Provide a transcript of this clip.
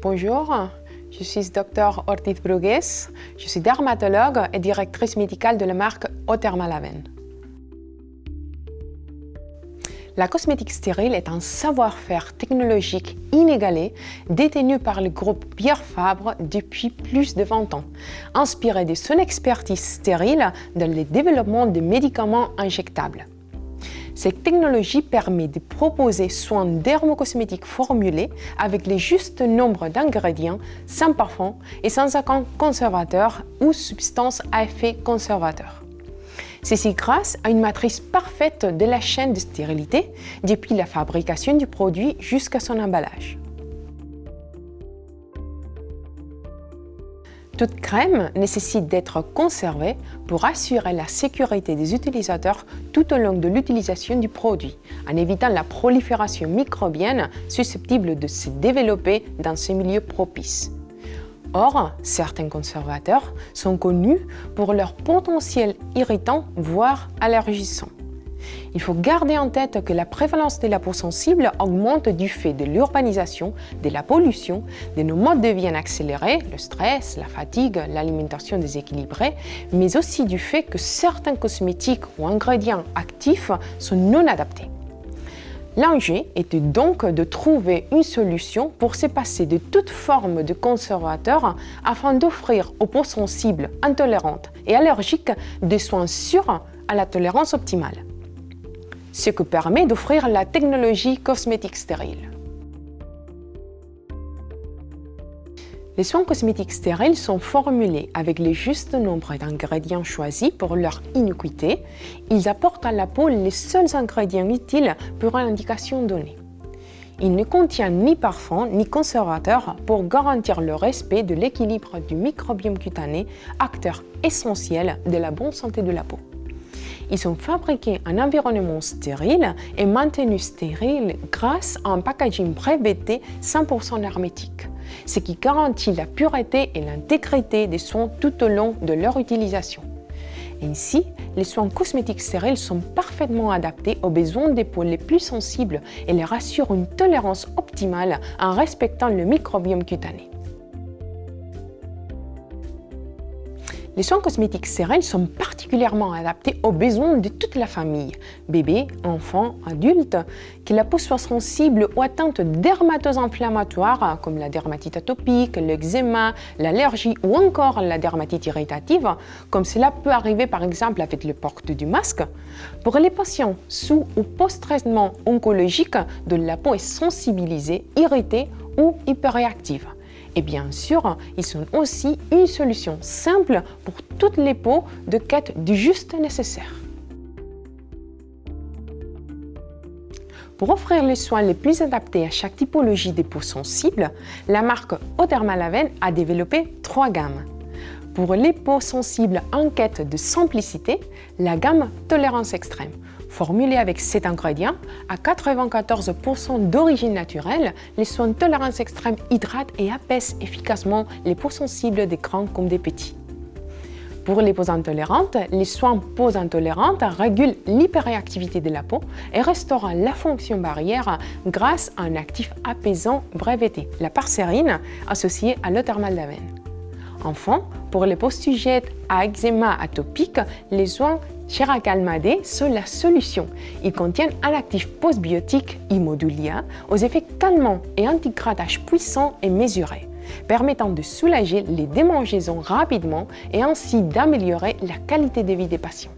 Bonjour, je suis Dr Ortiz Brugués, je suis dermatologue et directrice médicale de la marque Eau-Thermal-Aven. La cosmétique stérile est un savoir-faire technologique inégalé détenu par le groupe Pierre Fabre depuis plus de 20 ans, inspiré de son expertise stérile dans le développement de médicaments injectables. Cette technologie permet de proposer soins dermocosmétiques formulés avec le juste nombre d'ingrédients, sans parfum et sans agents conservateurs ou substances à effet conservateur. Ceci grâce à une matrice parfaite de la chaîne de stérilité, depuis la fabrication du produit jusqu'à son emballage. Toute crème nécessite d'être conservée pour assurer la sécurité des utilisateurs tout au long de l'utilisation du produit, en évitant la prolifération microbienne susceptible de se développer dans ces milieux propices. Or, certains conservateurs sont connus pour leur potentiel irritant, voire allergisant. Il faut garder en tête que la prévalence de la peau sensible augmente du fait de l'urbanisation, de la pollution, de nos modes de vie accélérés, le stress, la fatigue, l'alimentation déséquilibrée, mais aussi du fait que certains cosmétiques ou ingrédients actifs sont non adaptés. L'enjeu était donc de trouver une solution pour se passer de toute forme de conservateur afin d'offrir aux peaux sensibles, intolérantes et allergiques des soins sûrs à la tolérance optimale. Ce que permet d'offrir la technologie cosmétique stérile. Les soins cosmétiques stériles sont formulés avec le juste nombre d'ingrédients choisis pour leur innocuité. Ils apportent à la peau les seuls ingrédients utiles pour une indication donnée. Ils ne contiennent ni parfum ni conservateur pour garantir le respect de l'équilibre du microbiome cutané, acteur essentiel de la bonne santé de la peau. Ils sont fabriqués en environnement stérile et maintenus stériles grâce à un packaging breveté 100% hermétique, ce qui garantit la pureté et l'intégrité des soins tout au long de leur utilisation. Ainsi, les soins cosmétiques stériles sont parfaitement adaptés aux besoins des peaux les plus sensibles et leur assurent une tolérance optimale en respectant le microbiome cutané. Les soins cosmétiques stériles sont particulièrement adaptés aux besoins de toute la famille, bébés, enfants, adultes, que la peau soit sensible ou atteinte de dermatoses inflammatoires comme la dermatite atopique, l'eczéma, l'allergie ou encore la dermatite irritative, comme cela peut arriver par exemple avec le port du masque. Pour les patients sous ou post-traitement oncologique dont la peau est sensibilisée, irritée ou hyperréactive. Et bien sûr, ils sont aussi une solution simple pour toutes les peaux de quête du juste nécessaire. Pour offrir les soins les plus adaptés à chaque typologie des peaux sensibles, la marque Eau-Thermal-Aven a développé 3 gammes. Pour les peaux sensibles en quête de simplicité, la gamme Tolérance Extrême. Formulée avec 7 ingrédients, à 94% d'origine naturelle, les soins de tolérance extrême hydratent et apaisent efficacement les peaux sensibles des grands comme des petits. Pour les peaux intolérantes, les soins peaux intolérantes régulent l'hyperréactivité de la peau et restaurent la fonction barrière grâce à un actif apaisant breveté, la parcérine, associée à l'Eau-Thermal-Aven. Enfin, pour les peaux sujettes à eczéma atopique, les soins Chiracalmade sont la solution. Ils contiennent un actif postbiotique immodulia aux effets calmants et anti-grattage puissants et mesurés, permettant de soulager les démangeaisons rapidement et ainsi d'améliorer la qualité de vie des patients.